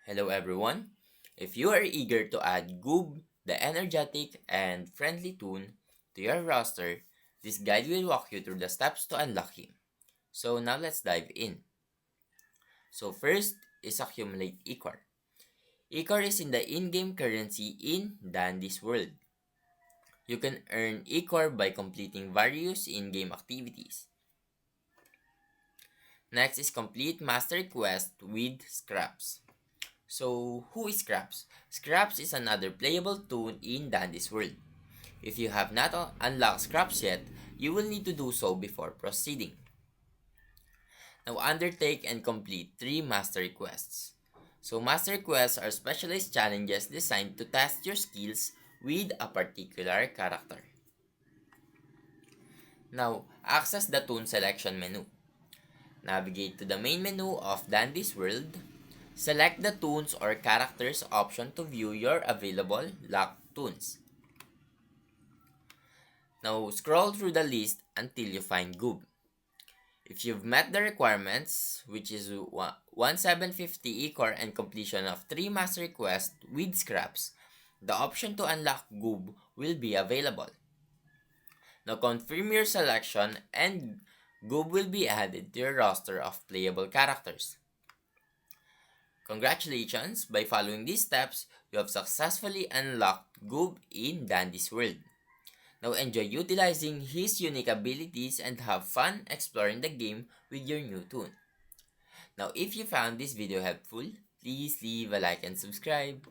Hello everyone. If you are eager to add Goob, the energetic and friendly toon, to your roster, this guide will walk you through the steps to unlock him. So now let's dive in. So first is accumulate Ichor. Ichor is in the in-game currency in Dandy's world. You can earn Ichor by completing various in-game activities. Next is complete master quest with scraps. So, who is Scraps? Scraps is another playable toon in Dandy's world. If you have not unlocked Scraps yet, you will need to do so before proceeding. Now, undertake and complete 3 master quests. So, master quests are specialized challenges designed to test your skills with a particular character. Now, access the toon selection menu. Navigate to the main menu of Dandy's world. Select the toons or characters option to view your available locked toons. Now scroll through the list until you find Goob. If you've met the requirements, which is 1750 Ecor and completion of 3 master quests with scraps, the option to unlock Goob will be available. Now confirm your selection and Goob will be added to your roster of playable characters. Congratulations! By following these steps, you have successfully unlocked Goob in Dandy's world. Now enjoy utilizing his unique abilities and have fun exploring the game with your new toon. Now if you found this video helpful, please leave a like and subscribe.